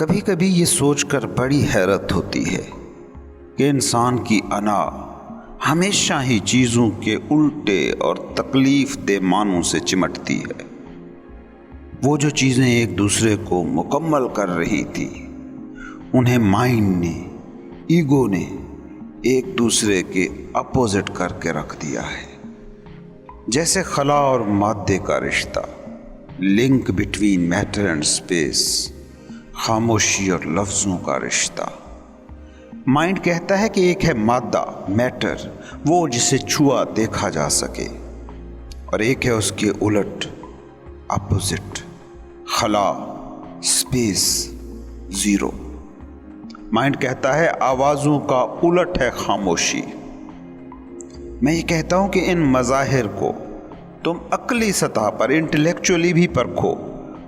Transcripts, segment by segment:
کبھی کبھی یہ سوچ کر بڑی حیرت ہوتی ہے کہ انسان کی انا ہمیشہ ہی چیزوں کے الٹے اور تکلیف دہ معنوں سے چمٹتی ہے۔ وہ جو چیزیں ایک دوسرے کو مکمل کر رہی تھی انہیں مائنڈ نے، ایگو نے ایک دوسرے کے اپوزٹ کر کے رکھ دیا ہے۔ جیسے خلا اور مادے کا رشتہ، link between matter and space, خاموشی اور لفظوں کا رشتہ۔ مائنڈ کہتا ہے کہ ایک ہے مادہ، میٹر، وہ جسے چھوا دیکھا جا سکے، اور ایک ہے اس کے الٹ، اپوزٹ، خلا، اسپیس، زیرو۔ مائنڈ کہتا ہے آوازوں کا الٹ ہے خاموشی۔ میں یہ کہتا ہوں کہ ان مظاہر کو تم عقلی سطح پر انٹلیکچولی بھی پرکھو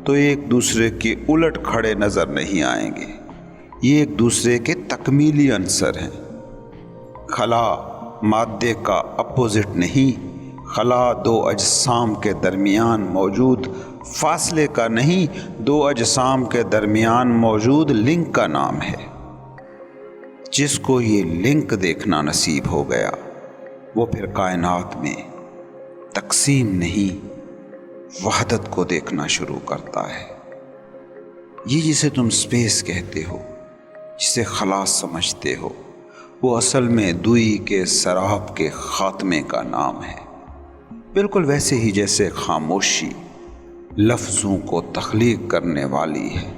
تو ایک دوسرے کے الٹ کھڑے نظر نہیں آئیں گے۔ یہ ایک دوسرے کے تکمیلی عنصر ہیں۔ خلا مادے کا اپوزٹ نہیں، خلا دو اجسام کے درمیان موجود فاصلے کا نہیں، دو اجسام کے درمیان موجود لنک کا نام ہے۔ جس کو یہ لنک دیکھنا نصیب ہو گیا وہ پھر کائنات میں تقسیم نہیں، وحدت کو دیکھنا شروع کرتا ہے۔ یہ جسے تم اسپیس کہتے ہو، جسے خلا سمجھتے ہو، وہ اصل میں دوئی کے سراب کے خاتمے کا نام ہے۔ بالکل ویسے ہی جیسے خاموشی لفظوں کو تخلیق کرنے والی ہے،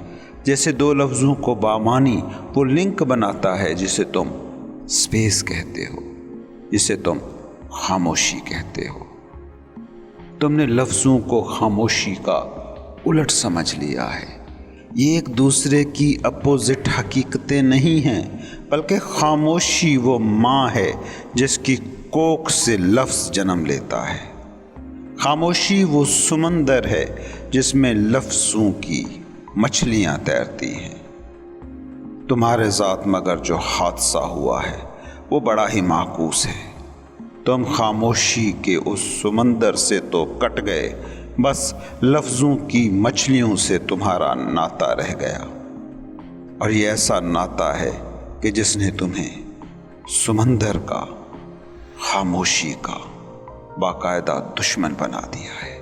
جیسے دو لفظوں کو بامانی وہ لنک بناتا ہے جسے تم اسپیس کہتے ہو، جسے تم خاموشی کہتے ہو۔ تم نے لفظوں کو خاموشی کا الٹ سمجھ لیا ہے۔ یہ ایک دوسرے کی اپوزٹ حقیقتیں نہیں ہیں، بلکہ خاموشی وہ ماں ہے جس کی کوکھ سے لفظ جنم لیتا ہے۔ خاموشی وہ سمندر ہے جس میں لفظوں کی مچھلیاں تیرتی ہیں۔ تمہارے ذات مگر جو حادثہ ہوا ہے وہ بڑا ہی معکوس ہے۔ تم خاموشی کے اس سمندر سے تو کٹ گئے، بس لفظوں کی مچھلیوں سے تمہارا ناتا رہ گیا، اور یہ ایسا ناتا ہے کہ جس نے تمہیں سمندر کا، خاموشی کا باقاعدہ دشمن بنا دیا ہے۔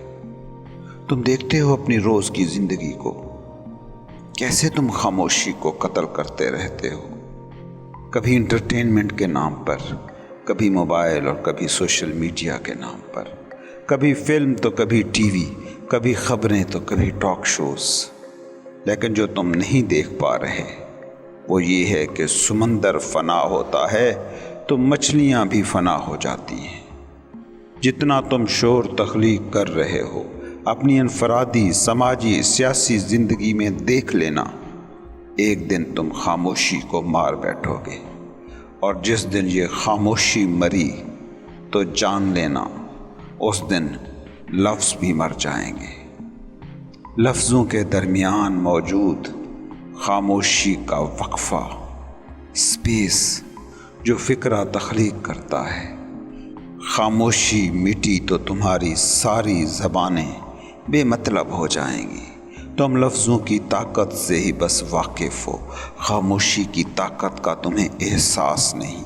تم دیکھتے ہو اپنی روز کی زندگی کو، کیسے تم خاموشی کو قتل کرتے رہتے ہو، کبھی انٹرٹینمنٹ کے نام پر، کبھی موبائل اور کبھی سوشل میڈیا کے نام پر، کبھی فلم تو کبھی ٹی وی، کبھی خبریں تو کبھی ٹاک شوز۔ لیکن جو تم نہیں دیکھ پا رہے وہ یہ ہے کہ سمندر فنا ہوتا ہے تو مچھلیاں بھی فنا ہو جاتی ہیں۔ جتنا تم شور تخلیق کر رہے ہو اپنی انفرادی، سماجی، سیاسی زندگی میں دیکھ لینا، ایک دن تم خاموشی کو مار بیٹھو گے، اور جس دن یہ خاموشی مری تو جان لینا اس دن لفظ بھی مر جائیں گے۔ لفظوں کے درمیان موجود خاموشی کا وقفہ، اسپیس، جو فکرہ تخلیق کرتا ہے۔ خاموشی مٹی تو تمہاری ساری زبانیں بے مطلب ہو جائیں گی۔ تم لفظوں کی طاقت سے ہی بس واقف ہو، خاموشی کی طاقت کا تمہیں احساس نہیں۔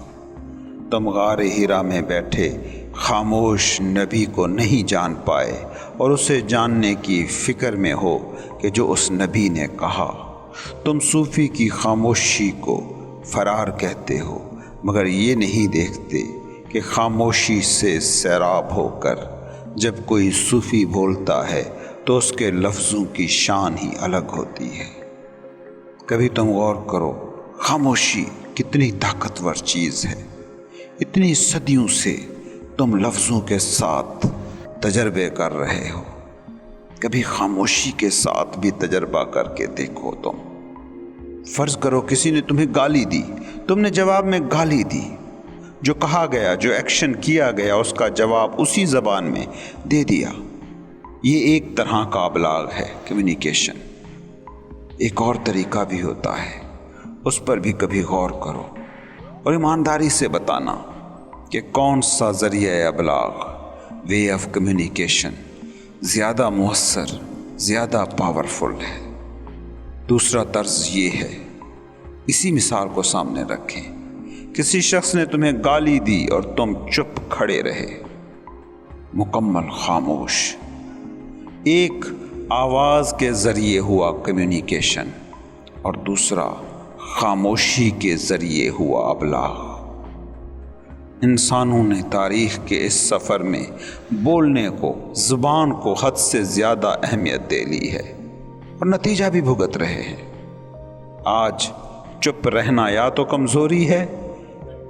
تم غار ہیرا میں بیٹھے خاموش نبی کو نہیں جان پائے، اور اسے جاننے کی فکر میں ہو کہ جو اس نبی نے کہا۔ تم صوفی کی خاموشی کو فرار کہتے ہو، مگر یہ نہیں دیکھتے کہ خاموشی سے سیراب ہو کر جب کوئی صوفی بولتا ہے تو اس کے لفظوں کی شان ہی الگ ہوتی ہے۔ کبھی تم غور کرو خاموشی کتنی طاقتور چیز ہے۔ اتنی صدیوں سے تم لفظوں کے ساتھ تجربے کر رہے ہو، کبھی خاموشی کے ساتھ بھی تجربہ کر کے دیکھو۔ تم فرض کرو کسی نے تمہیں گالی دی، تم نے جواب میں گالی دی، جو کہا گیا، جو ایکشن کیا گیا اس کا جواب اسی زبان میں دے دیا۔ یہ ایک طرح کا ابلاغ ہے، کمیونیکیشن۔ ایک اور طریقہ بھی ہوتا ہے، اس پر بھی کبھی غور کرو اور ایمانداری سے بتانا کہ کون سا ذریعہ ابلاغ، وے آف کمیونیکیشن زیادہ مؤثر، زیادہ پاورفل ہے۔ دوسرا طرز یہ ہے، اسی مثال کو سامنے رکھیں، کسی شخص نے تمہیں گالی دی اور تم چپ کھڑے رہے، مکمل خاموش۔ ایک آواز کے ذریعے ہوا کمیونیکیشن اور دوسرا خاموشی کے ذریعے ہوا ابلاغ۔ انسانوں نے تاریخ کے اس سفر میں بولنے کو، زبان کو حد سے زیادہ اہمیت دے لی ہے اور نتیجہ بھی بھگت رہے ہیں۔ آج چپ رہنا یا تو کمزوری ہے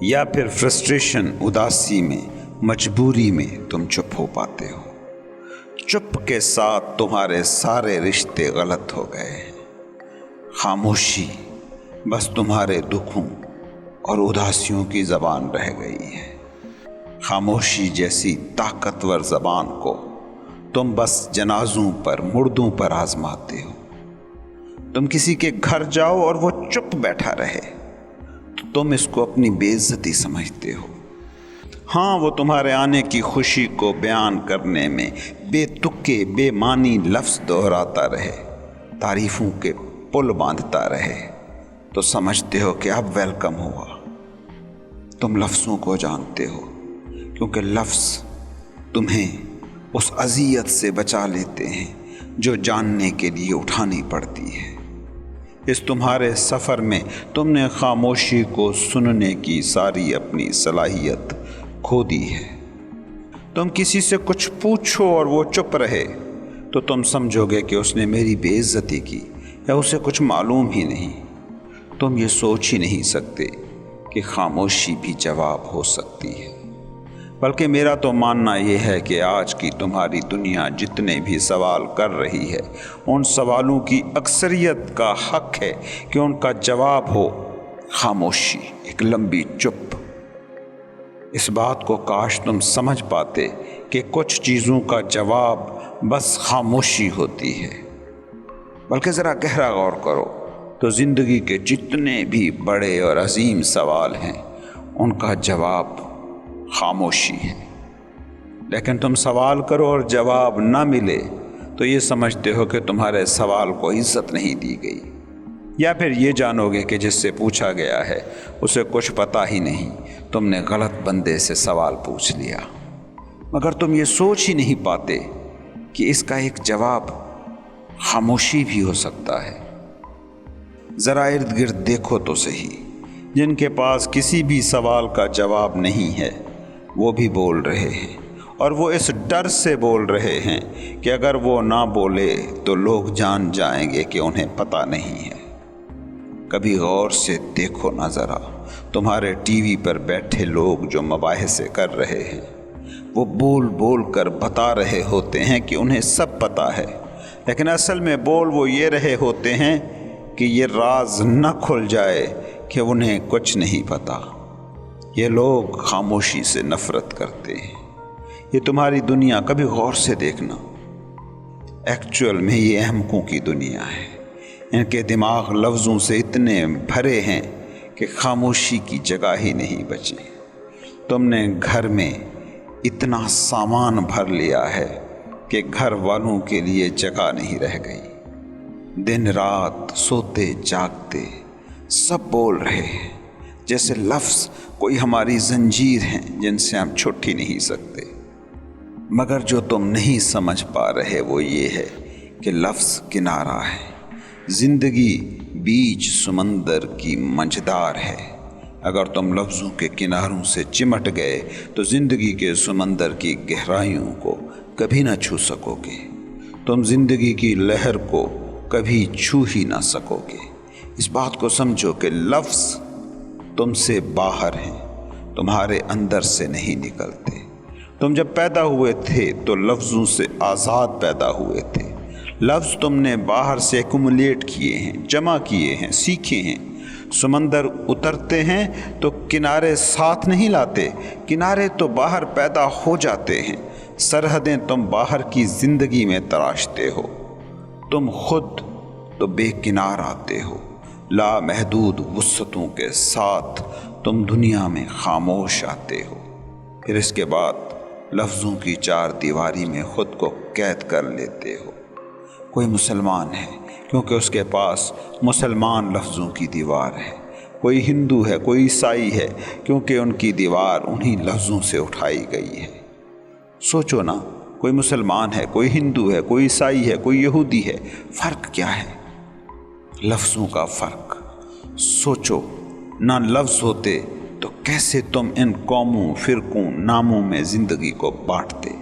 یا پھر فرسٹریشن، اداسی میں، مجبوری میں تم چپ ہو پاتے ہو۔ چپ کے ساتھ تمہارے سارے رشتے غلط ہو گئے ہیں۔ خاموشی بس تمہارے دکھوں اور اداسیوں کی زبان رہ گئی ہے۔ خاموشی جیسی طاقتور زبان کو تم بس جنازوں پر، مردوں پر آزماتے ہو۔ تم کسی کے گھر جاؤ اور وہ چپ بیٹھا رہے تو تم اس کو اپنی بے عزتی سمجھتے ہو۔ ہاں، وہ تمہارے آنے کی خوشی کو بیان کرنے میں بے تکے، بے معنی لفظ دہراتا رہے، تعریفوں کے پل باندھتا رہے تو سمجھتے ہو کہ اب ویلکم ہوا۔ تم لفظوں کو جانتے ہو کیونکہ لفظ تمہیں اس اذیت سے بچا لیتے ہیں جو جاننے کے لیے اٹھانی پڑتی ہے۔ اس تمہارے سفر میں تم نے خاموشی کو سننے کی ساری اپنی صلاحیت کھو دی ہے۔ تم کسی سے کچھ پوچھو اور وہ چپ رہے تو تم سمجھو گے کہ اس نے میری بے عزتی کی یا اسے کچھ معلوم ہی نہیں۔ تم یہ سوچ ہی نہیں سکتے کہ خاموشی بھی جواب ہو سکتی ہے۔ بلکہ میرا تو ماننا یہ ہے کہ آج کی تمہاری دنیا جتنے بھی سوال کر رہی ہے، ان سوالوں کی اکثریت کا حق ہے کہ ان کا جواب ہو خاموشی، ایک لمبی چپ۔ اس بات کو کاش تم سمجھ پاتے کہ کچھ چیزوں کا جواب بس خاموشی ہوتی ہے۔ بلکہ ذرا گہرا غور کرو تو زندگی کے جتنے بھی بڑے اور عظیم سوال ہیں، ان کا جواب خاموشی ہے۔ لیکن تم سوال کرو اور جواب نہ ملے تو یہ سمجھتے ہو کہ تمہارے سوال کو عزت نہیں دی گئی، یا پھر یہ جانو گے کہ جس سے پوچھا گیا ہے اسے کچھ پتہ ہی نہیں، تم نے غلط بندے سے سوال پوچھ لیا۔ مگر تم یہ سوچ ہی نہیں پاتے کہ اس کا ایک جواب خاموشی بھی ہو سکتا ہے۔ ذرا ارد گرد دیکھو تو صحیح، جن کے پاس کسی بھی سوال کا جواب نہیں ہے وہ بھی بول رہے ہیں، اور وہ اس ڈر سے بول رہے ہیں کہ اگر وہ نہ بولے تو لوگ جان جائیں گے کہ انہیں پتہ نہیں ہے۔ کبھی غور سے دیکھو نہ ذرا، تمہارے ٹی وی پر بیٹھے لوگ جو مباحثے کر رہے ہیں، وہ بول بول کر بتا رہے ہوتے ہیں کہ انہیں سب پتہ ہے، لیکن اصل میں بول وہ یہ رہے ہوتے ہیں کہ یہ راز نہ کھل جائے کہ انہیں کچھ نہیں پتہ۔ یہ لوگ خاموشی سے نفرت کرتے ہیں۔ یہ تمہاری دنیا کبھی غور سے دیکھنا، ایکچوئل میں یہ احمقوں کی دنیا ہے۔ ان کے دماغ لفظوں سے اتنے بھرے ہیں کہ خاموشی کی جگہ ہی نہیں بچی۔ تم نے گھر میں اتنا سامان بھر لیا ہے کہ گھر والوں کے لیے جگہ نہیں رہ گئی۔ دن رات سوتے جاگتے سب بول رہے ہیں، جیسے لفظ کوئی ہماری زنجیر ہیں جن سے ہم چھٹ ہی نہیں سکتے۔ مگر جو تم نہیں سمجھ پا رہے وہ یہ ہے کہ لفظ کنارہ ہے، زندگی بیچ سمندر کی منجھدار ہے۔ اگر تم لفظوں کے کناروں سے چمٹ گئے تو زندگی کے سمندر کی گہرائیوں کو کبھی نہ چھو سکو گے۔ تم زندگی کی لہر کو کبھی چھو ہی نہ سکو گے۔ اس بات کو سمجھو کہ لفظ تم سے باہر ہیں، تمہارے اندر سے نہیں نکلتے۔ تم جب پیدا ہوئے تھے تو لفظوں سے آزاد پیدا ہوئے تھے۔ لفظ تم نے باہر سے ایکومولیٹ کیے ہیں، جمع کیے ہیں، سیکھے ہیں۔ سمندر اترتے ہیں تو کنارے ساتھ نہیں لاتے، کنارے تو باہر پیدا ہو جاتے ہیں۔ سرحدیں تم باہر کی زندگی میں تراشتے ہو، تم خود تو بے کنار آتے ہو۔ لامحدود وسعتوں کے ساتھ تم دنیا میں خاموش آتے ہو، پھر اس کے بعد لفظوں کی چار دیواری میں خود کو قید کر لیتے ہو۔ کوئی مسلمان ہے کیونکہ اس کے پاس مسلمان لفظوں کی دیوار ہے، کوئی ہندو ہے، کوئی عیسائی ہے کیونکہ ان کی دیوار انہی لفظوں سے اٹھائی گئی ہے۔ سوچو نا، کوئی مسلمان ہے، کوئی ہندو ہے، کوئی عیسائی ہے، کوئی یہودی ہے، فرق کیا ہے؟ لفظوں کا فرق۔ سوچو، نہ لفظ ہوتے تو کیسے تم ان قوموں، فرقوں، ناموں میں زندگی کو بانٹتے؟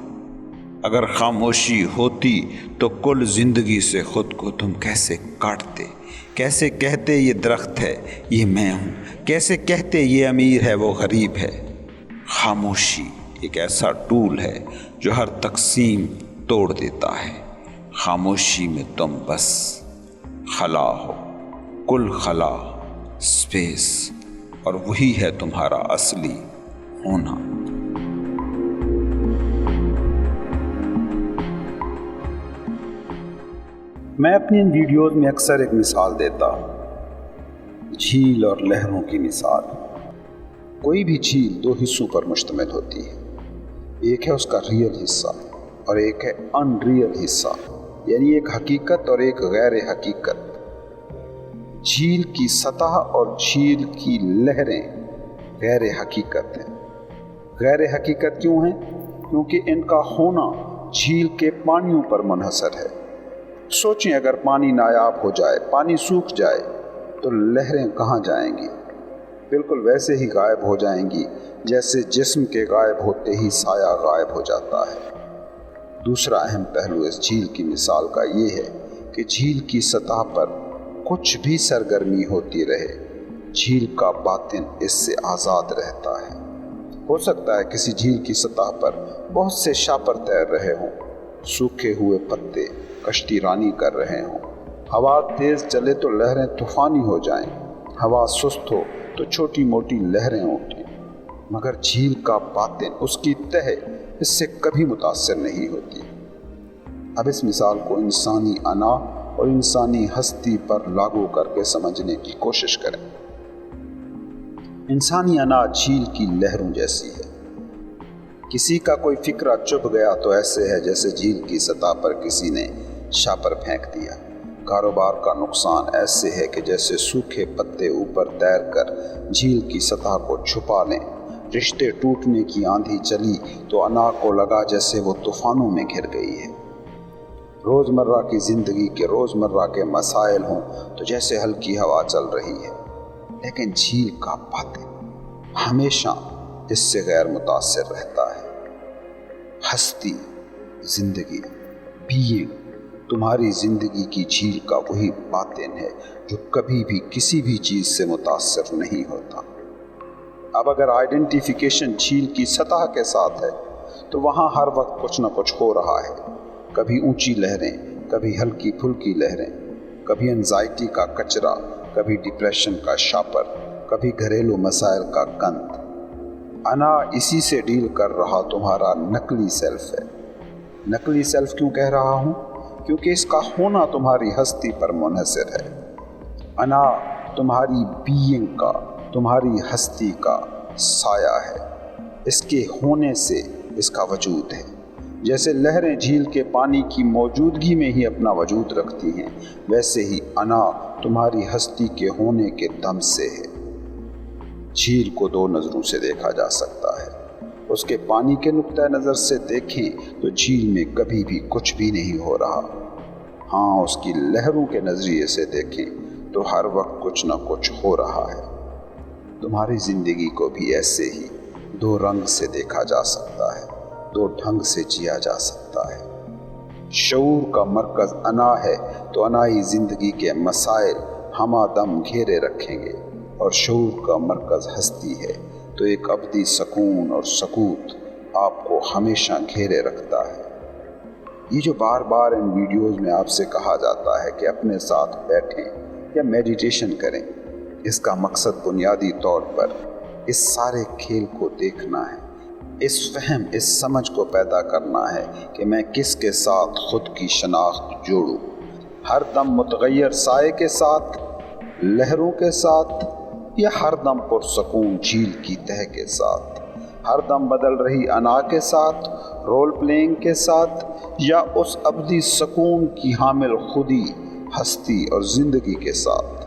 اگر خاموشی ہوتی تو کل زندگی سے خود کو تم کیسے کاٹتے؟ کیسے کہتے یہ درخت ہے، یہ میں ہوں؟ کیسے کہتے یہ امیر ہے، وہ غریب ہے؟ خاموشی ایک ایسا ٹول ہے جو ہر تقسیم توڑ دیتا ہے۔ خاموشی میں تم بس خلا ہو، کل خلا، اسپیس، اور وہی ہے تمہارا اصلی ہونا۔ میں اپنی ان ویڈیوز میں اکثر ایک مثال دیتا ہوں، جھیل اور لہروں کی مثال۔ کوئی بھی جھیل دو حصوں پر مشتمل ہوتی ہے، ایک ہے اس کا ریئل حصہ اور ایک ہے ان ریئل حصہ، یعنی ایک حقیقت اور ایک غیر حقیقت۔ جھیل کی سطح اور جھیل کی لہریں غیر حقیقت ہیں۔ غیر حقیقت کیوں ہیں؟ کیونکہ ان کا ہونا جھیل کے پانیوں پر منحصر ہے۔ سوچیں، اگر پانی نایاب ہو جائے، پانی سوکھ جائے تو لہریں کہاں جائیں گی؟ بالکل ویسے ہی غائب ہو جائیں گی جیسے جسم کے غائب ہوتے ہی سایہ غائب ہو جاتا ہے۔ دوسرا اہم پہلو اس جھیل کی مثال کا یہ ہے کہ جھیل کی سطح پر کچھ بھی سرگرمی ہوتی رہے، جھیل کا باطن اس سے آزاد رہتا ہے۔ ہو سکتا ہے کسی جھیل کی سطح پر بہت سے شاپر تیر رہے ہوں، سوکھے ہوئے پتے کشتی رانی کر رہے ہوں، ہوا تیز چلے تو لہریں طوفانی ہو جائیں، ہوا سست ہو تو چھوٹی موٹی لہریں اٹھیں، مگر جھیل کا باطن، اس کی تہ، اس سے کبھی متاثر نہیں ہوتی۔ اب اس مثال کو انسانی انا اور انسانی ہستی پر لاگو کر کے سمجھنے کی کوشش کریں۔ انسانی انا جھیل کی لہروں جیسی ہے۔ کسی کا کوئی فکرہ چبھ گیا تو ایسے ہے جیسے جھیل کی سطح پر کسی نے شاپر پھینک دیا۔ کاروبار کا نقصان ایسے ہے کہ جیسے سوکھے پتے اوپر تیر کر جھیل کی سطح کو چھپا لیں۔ رشتے ٹوٹنے کی آندھی چلی تو انا کو لگا جیسے وہ طوفانوں میں گھر گئی ہے۔ روزمرہ کی زندگی کے روزمرہ کے مسائل ہوں تو جیسے ہلکی ہوا چل رہی ہے، لیکن جھیل کا باطن ہمیشہ اس سے غیر متاثر رہتا ہے۔ ہستی، زندگی، بینگ، تمہاری زندگی کی جھیل کا وہی باطن ہے جو کبھی بھی کسی بھی چیز سے متاثر نہیں ہوتا۔ اب اگر آئیڈینٹیفیکیشن جھیل کی سطح کے ساتھ ہے تو وہاں ہر وقت کچھ نہ کچھ ہو رہا ہے، کبھی اونچی لہریں، کبھی ہلکی پھلکی لہریں، کبھی انزائٹی کا کچرا، کبھی ڈپریشن کا شاپر، کبھی گھریلو مسائل کا گند۔ انا اسی سے ڈیل کر رہا تمہارا نقلی سیلف ہے۔ نقلی سیلف کیوں کہہ رہا ہوں؟ کیونکہ اس کا ہونا تمہاری ہستی پر منحصر ہے۔ انا تمہاری بینگ کا، تمہاری ہستی کا سایہ ہے، اس کے ہونے سے اس کا وجود ہے۔ جیسے لہریں جھیل کے پانی کی موجودگی میں ہی اپنا وجود رکھتی ہیں، ویسے ہی انا تمہاری ہستی کے ہونے کے دم سے ہے۔ جھیل کو دو نظروں سے دیکھا جا سکتا ہے۔ اس کے پانی کے نقطہ نظر سے دیکھیں تو جھیل میں کبھی بھی کچھ بھی نہیں ہو رہا۔ ہاں، اس کی لہروں کے نظریے سے دیکھیں تو ہر وقت کچھ نہ کچھ ہو رہا ہے۔ تمہاری زندگی کو بھی ایسے ہی دو رنگ سے دیکھا جا سکتا ہے، دو ڈھنگ سے جیا جا سکتا ہے۔ شعور کا مرکز انا ہے تو انائی زندگی کے مسائل ہمہ دم گھیرے رکھیں گے، اور شعور کا مرکز ہستی ہے تو ایک ابدی سکون اور سکوت آپ کو ہمیشہ گھیرے رکھتا ہے۔ یہ جو بار بار ان ویڈیوز میں آپ سے کہا جاتا ہے کہ اپنے ساتھ بیٹھیں یا میڈیٹیشن کریں، اس کا مقصد بنیادی طور پر اس سارے کھیل کو دیکھنا ہے، اس فہم، اس سمجھ کو پیدا کرنا ہے کہ میں کس کے ساتھ خود کی شناخت جوڑوں، ہر دم متغیر سائے کے ساتھ، لہروں کے ساتھ، یا ہر دم پرسکون جھیل کی تہ کے ساتھ، ہر دم بدل رہی انا کے ساتھ، رول پلینگ کے ساتھ، یا اس ابدی سکون کی حامل خودی، ہستی اور زندگی کے ساتھ؟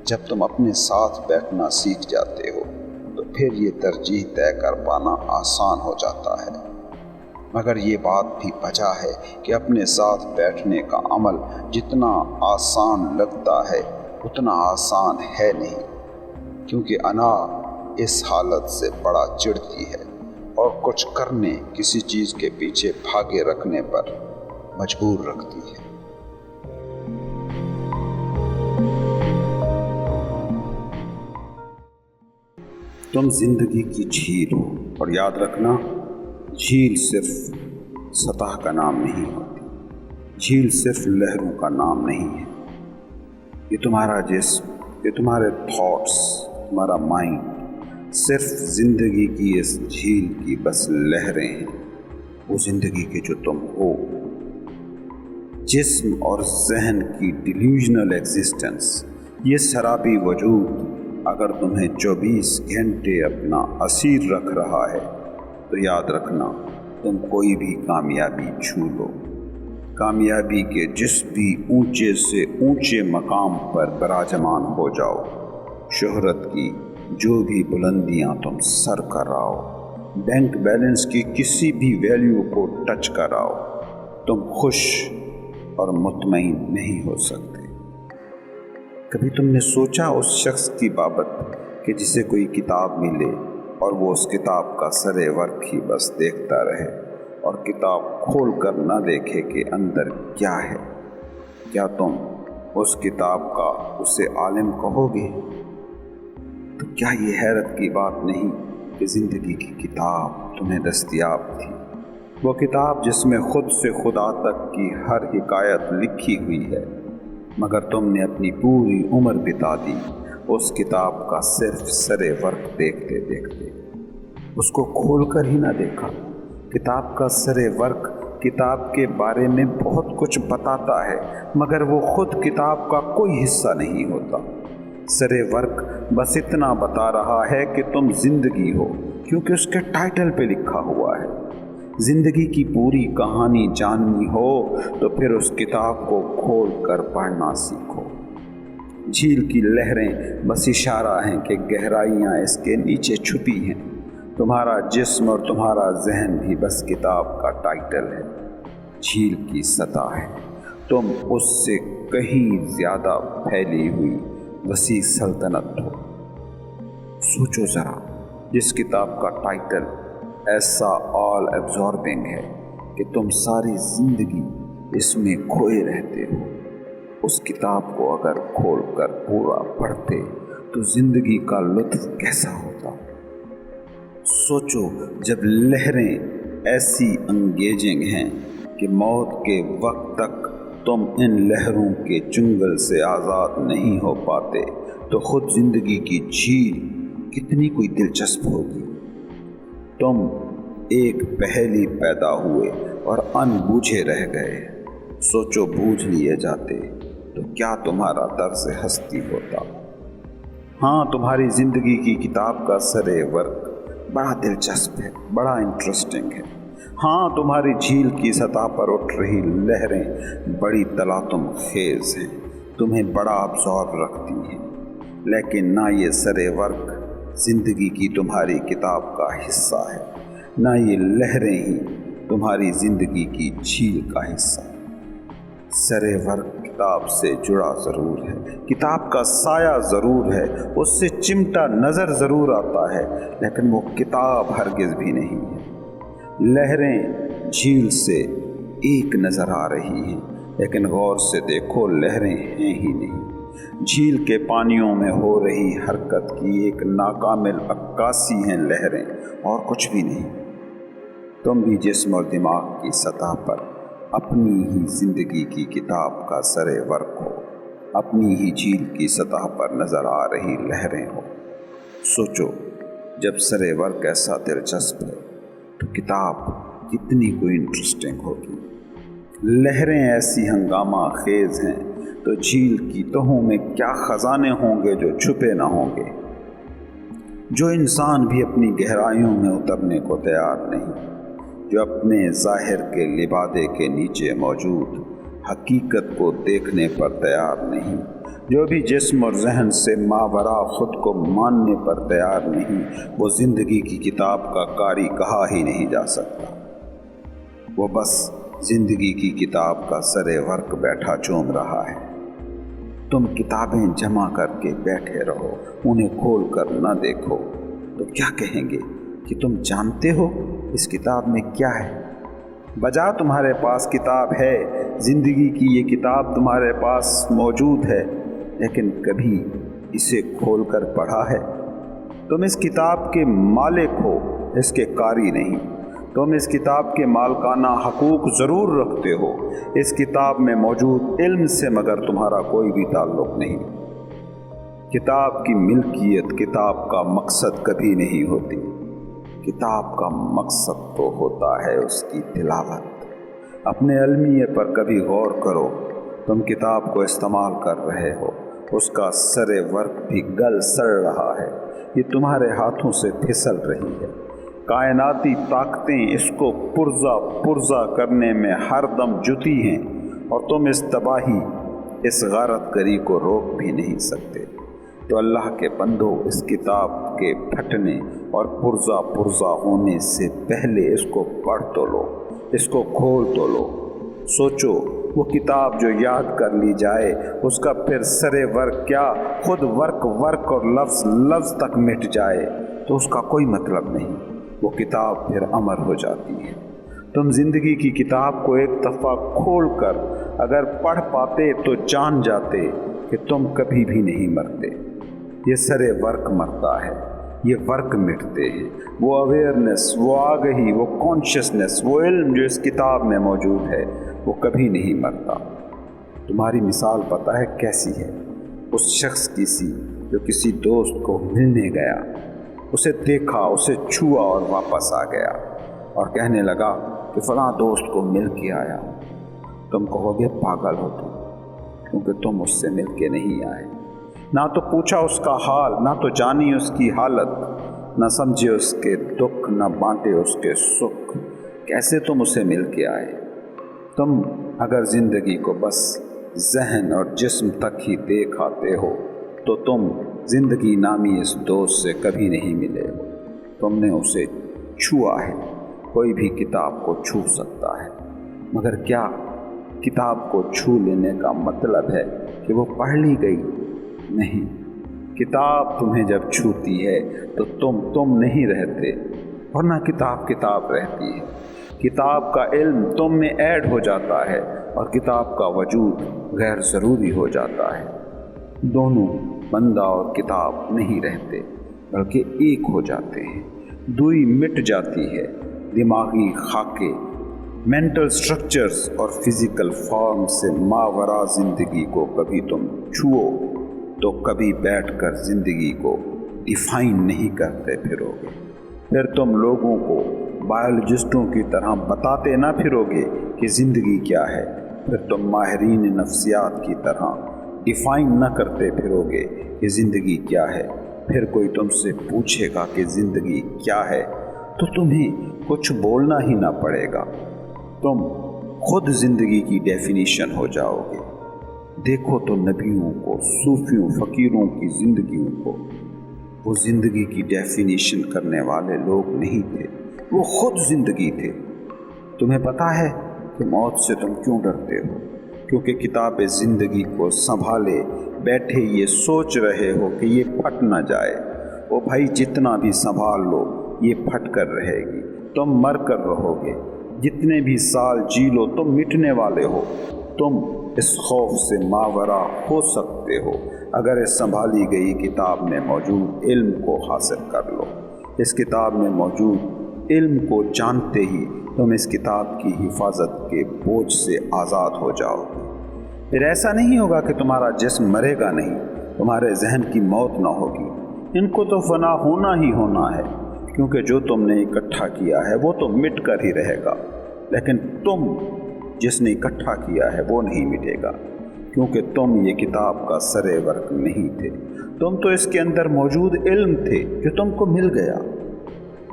جب تم اپنے ساتھ بیٹھنا سیکھ جاتے ہو تو پھر یہ ترجیح طے کر پانا آسان ہو جاتا ہے۔ مگر یہ بات بھی بجا ہے کہ اپنے ساتھ بیٹھنے کا عمل جتنا آسان لگتا ہے اتنا آسان ہے نہیں، کیونکہ انا اس حالت سے بڑا چڑھتی ہے اور کچھ کرنے، کسی چیز کے پیچھے بھاگے رکھنے پر مجبور رکھتی ہے۔ تم زندگی کی جھیل ہو، اور یاد رکھنا، جھیل صرف سطح کا نام نہیں ہوتی، جھیل صرف لہروں کا نام نہیں ہے۔ یہ تمہارا جسم، یہ تمہارے تھاٹس، تمہارا مائنڈ صرف زندگی کی اس جھیل کی بس لہریں ہیں، وہ زندگی کے جو تم ہو۔ جسم اور ذہن کی ڈیلیوژنل ایگزسٹنس، یہ سرابی وجود اگر تمہیں 24 گھنٹے اپنا اسیر رکھ رہا ہے تو یاد رکھنا، تم کوئی بھی کامیابی چھو لو، کامیابی کے جس بھی اونچے سے اونچے مقام پر براجمان ہو جاؤ، شہرت کی جو بھی بلندیاں تم سر کراؤ، بینک بیلنس کی کسی بھی ویلیو کو ٹچ کراؤ، تم خوش اور مطمئن نہیں ہو سکتے۔ کبھی تم نے سوچا اس شخص کی بابت کہ جسے کوئی کتاب ملے اور وہ اس کتاب کا سرے ورق ہی بس دیکھتا رہے اور کتاب کھول کر نہ دیکھے کہ اندر کیا ہے؟ کیا تم اس کتاب کا اسے عالم کہو گے؟ تو کیا یہ حیرت کی بات نہیں کہ زندگی کی کتاب تمہیں دستیاب تھی، وہ کتاب جس میں خود سے خدا تک کی ہر حکایت لکھی ہوئی ہے، مگر تم نے اپنی پوری عمر بتا دی اس کتاب کا صرف سرے ورق دیکھتے دیکھتے، اس کو کھول کر ہی نہ دیکھا۔ کتاب کا سرے ورق کتاب کے بارے میں بہت کچھ بتاتا ہے، مگر وہ خود کتاب کا کوئی حصہ نہیں ہوتا۔ سرے ورق بس اتنا بتا رہا ہے کہ تم زندگی ہو، کیونکہ اس کے ٹائٹل پہ لکھا ہوا ہے۔ زندگی کی پوری کہانی جاننی ہو تو پھر اس کتاب کو کھول کر پڑھنا سیکھو۔ جھیل کی لہریں بس اشارہ ہیں کہ گہرائیاں اس کے نیچے چھپی ہیں۔ تمہارا جسم اور تمہارا ذہن بھی بس کتاب کا ٹائٹل ہے، جھیل کی سطح ہے۔ تم اس سے کہیں زیادہ پھیلی ہوئی وسیع سلطنت ہو۔ سوچو ذرا، جس کتاب کا ٹائٹل ایسا آل ایبزاربنگ ہے کہ تم ساری زندگی اس میں کھوئے رہتے ہو، اس کتاب کو اگر کھول کر پورا پڑھتے تو زندگی کا لطف کیسا ہوتا؟ سوچو، جب لہریں ایسی انگیجنگ ہیں کہ موت کے وقت تک تم ان لہروں کے چنگل سے آزاد نہیں ہو پاتے تو خود زندگی کی جھیل کتنی کوئی دلچسپ ہوگی۔ تم ایک پہیلی پیدا ہوئے اور ان بوجھے رہ گئے، سوچو بوجھ لیے جاتے تو کیا تمہارا طرز ہستی ہوتا؟ ہاں، تمہاری زندگی کی کتاب کا سرے ورق بڑا دلچسپ ہے، بڑا انٹرسٹنگ ہے۔ ہاں، تمہاری جھیل کی سطح پر اٹھ رہی لہریں بڑی تلاطم خیز ہیں، تمہیں بڑا ابزارب رکھتی ہیں، لیکن نہ یہ سرے ورق زندگی کی تمہاری کتاب کا حصہ ہے، نہ یہ لہریں ہی تمہاری زندگی کی جھیل کا حصہ۔ سرے ورق کتاب سے جڑا ضرور ہے، کتاب کا سایہ ضرور ہے، اس سے چمٹا نظر ضرور آتا ہے، لیکن وہ کتاب ہرگز بھی نہیں ہے۔ لہریں جھیل سے ایک نظر آ رہی ہیں، لیکن غور سے دیکھو لہریں ہیں ہی نہیں۔ جھیل کے پانیوں میں ہو رہی حرکت کی ایک ناکامل عکاسی ہیں لہریں، اور کچھ بھی نہیں۔ تم بھی جسم اور دماغ کی سطح پر اپنی ہی زندگی کی کتاب کا سرے ورق ہو، اپنی ہی جھیل کی سطح پر نظر آ رہی لہریں ہو۔ سوچو، جب سرے ورق ایسا دلچسپ ہے تو کتاب کتنی کوئی انٹرسٹنگ ہوگی۔ لہریں ایسی ہنگامہ خیز ہیں تو جھیل کی تہوں میں کیا خزانے ہوں گے جو چھپے نہ ہوں گے۔ جو انسان بھی اپنی گہرائیوں میں اترنے کو تیار نہیں، جو اپنے ظاہر کے لبادے کے نیچے موجود حقیقت کو دیکھنے پر تیار نہیں، جو بھی جسم اور ذہن سے ماوراء خود کو ماننے پر تیار نہیں، وہ زندگی کی کتاب کا قاری کہا ہی نہیں جا سکتا۔ وہ بس زندگی کی کتاب کا سرے ورق بیٹھا چوم رہا ہے۔ تم کتابیں جمع کر کے بیٹھے رہو، انہیں کھول کر نہ دیکھو تو کیا کہیں گے کہ تم جانتے ہو اس کتاب میں کیا ہے؟ بجا تمہارے پاس کتاب ہے، زندگی کی یہ کتاب تمہارے پاس موجود ہے، لیکن کبھی اسے کھول کر پڑھا ہے؟ تم اس کتاب کے مالک ہو، اس کے قاری نہیں۔ تم اس کتاب کے مالکانہ حقوق ضرور رکھتے ہو، اس کتاب میں موجود علم سے مگر تمہارا کوئی بھی تعلق نہیں۔ کتاب کی ملکیت کتاب کا مقصد کبھی نہیں ہوتی، کتاب کا مقصد تو ہوتا ہے اس کی تلاوت۔ اپنے المیہ پر کبھی غور کرو، تم کتاب کو استعمال کر رہے ہو، اس کا سرے ورق بھی گل سڑ رہا ہے، یہ تمہارے ہاتھوں سے پھسل رہی ہے۔ کائناتی طاقتیں اس کو پرزہ کرنے میں ہر دم جتی ہیں، اور تم اس تباہی، اس غارت گری کو روک بھی نہیں سکتے۔ تو اللہ کے بندو، اس کتاب کے پھٹنے اور پرزہ ہونے سے پہلے اس کو پڑھ تو لو، اس کو کھول تو لو۔ سوچو، وہ کتاب جو یاد کر لی جائے، اس کا پھر سرے ورق کیا خود ورق اور لفظ تک مٹ جائے تو اس کا کوئی مطلب نہیں، وہ کتاب پھر امر ہو جاتی ہے۔ تم زندگی کی کتاب کو ایک دفعہ کھول کر اگر پڑھ پاتے تو جان جاتے کہ تم کبھی بھی نہیں مرتے۔ یہ سرے ورق مرتا ہے، یہ ورق مٹتے ہیں۔ وہ اویئرنس، وہ آگہی، وہ کانشیسنس، وہ علم جو اس کتاب میں موجود ہے، وہ کبھی نہیں مرتا۔ تمہاری مثال پتہ ہے کیسی ہے؟ اس شخص کی سی جو کسی دوست کو ملنے گیا، اسے دیکھا، اسے چھوا اور واپس آ گیا اور کہنے لگا کہ فلاں دوست کو مل کے آیا۔ تم کہو گے پاگل ہو تم، کیونکہ تم اس سے مل کے نہیں آئے، نہ تو پوچھا اس کا حال، نہ تو جانی اس کی حالت، نہ سمجھے اس کے دکھ، نہ بانٹے اس کے سکھ۔ کیسے تم اسے مل کے آئے؟ تم اگر زندگی کو بس ذہن اور جسم تک ہی دیکھ آتے ہو تو تم زندگی نامی اس دوست سے کبھی نہیں ملے ہو۔ تم نے اسے چھوا ہے۔ کوئی بھی کتاب کو چھو سکتا ہے، مگر کیا کتاب کو چھو لینے کا مطلب ہے کہ وہ پڑھ لی گئی؟ نہیں، کتاب تمہیں جب چھوتی ہے تو تم نہیں رہتے، ورنہ کتاب رہتی ہے۔ کتاب کا علم تم میں ایڈ ہو جاتا ہے اور کتاب کا وجود غیر ضروری ہو جاتا ہے۔ دونوں، بندہ اور کتاب، نہیں رہتے بلکہ ایک ہو جاتے ہیں۔ دوئی مٹ جاتی ہے۔ دماغی خاکے، مینٹل سٹرکچرز اور فزیکل فارم سے ماوراء زندگی کو کبھی تم چھو تو کبھی بیٹھ کر زندگی کو ڈیفائن نہیں کرتے پھرو گے۔ پھر تم لوگوں کو بایولوجسٹوں کی طرح بتاتے نہ پھرو گے کہ زندگی کیا ہے، پھر تم ماہرین نفسیات کی طرح ڈیفائن نہ کرتے پھرو گے کہ زندگی کیا ہے۔ پھر کوئی تم سے پوچھے گا کہ زندگی کیا ہے تو تمہیں کچھ بولنا ہی نہ پڑے گا، تم خود زندگی کی ڈیفینیشن ہو جاؤ گے۔ دیکھو تو نبیوں کو، صوفیوں، فقیروں کی زندگیوں کو، وہ زندگی کی ڈیفینیشن کرنے والے لوگ نہیں تھے، وہ خود زندگی تھے۔ تمہیں پتہ ہے کہ موت سے تم کیوں ڈرتے ہو؟ کیونکہ کتاب زندگی کو سنبھالے بیٹھے یہ سوچ رہے ہو کہ یہ پھٹ نہ جائے۔ وہ بھائی جتنا بھی سنبھال لو یہ پھٹ کر رہے گی، تم مر کر رہو گے۔ جتنے بھی سال جی لو تم مٹنے والے ہو۔ تم اس خوف سے ماوراء ہو سکتے ہو اگر اس سنبھالی گئی کتاب میں موجود علم کو حاصل کر لو۔ اس کتاب میں موجود علم کو جانتے ہی تم اس کتاب کی حفاظت کے بوجھ سے آزاد ہو جاؤ گے۔ پھر ایسا نہیں ہوگا کہ تمہارا جسم مرے گا نہیں، تمہارے ذہن کی موت نہ ہوگی۔ ان کو تو فنا ہونا ہی ہونا ہے، کیونکہ جو تم نے اکٹھا کیا ہے وہ تو مٹ کر ہی رہے گا، لیکن تم جس نے اکٹھا کیا ہے وہ نہیں مٹے گا، کیونکہ تم یہ کتاب کا سرے ورق نہیں تھے۔ تم تو اس کے اندر موجود علم تھے جو تم کو مل گیا۔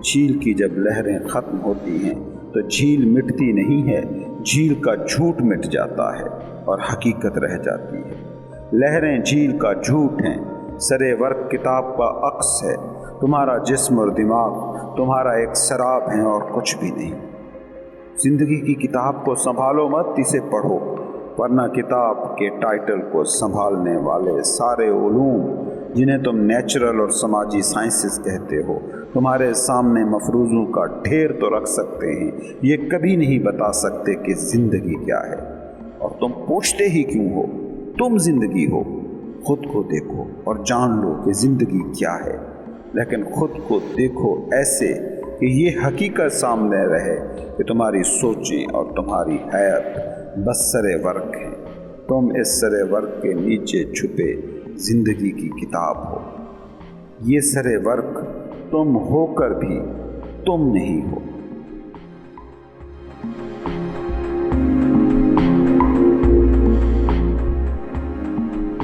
جھیل کی جب لہریں ختم ہوتی ہیں تو جھیل مٹتی نہیں ہے، جھیل کا جھوٹ مٹ جاتا ہے اور حقیقت رہ جاتی ہے۔ لہریں جھیل کا جھوٹ ہیں، سرے ورق کتاب کا عکس ہے۔ تمہارا جسم اور دماغ تمہارا ایک سراب ہیں اور کچھ بھی نہیں۔ زندگی کی کتاب کو سنبھالو مت، اسے پڑھو، ورنہ کتاب کے ٹائٹل کو سنبھالنے والے سارے علوم جنہیں تم نیچرل اور سماجی سائنسز کہتے ہو تمہارے سامنے مفروضوں کا ڈھیر تو رکھ سکتے ہیں، یہ کبھی نہیں بتا سکتے کہ زندگی کیا ہے۔ اور تم پوچھتے ہی کیوں ہو؟ تم زندگی ہو۔ خود کو دیکھو اور جان لو کہ زندگی کیا ہے، لیکن خود کو دیکھو ایسے کہ یہ حقیقت سامنے رہے کہ تمہاری سوچیں اور تمہاری حیات بس سرے ورق ہیں۔ تم اس سرے ورق کے نیچے چھپے زندگی کی کتاب ہو۔ یہ سرے ورق تم ہو کر بھی تم نہیں ہو۔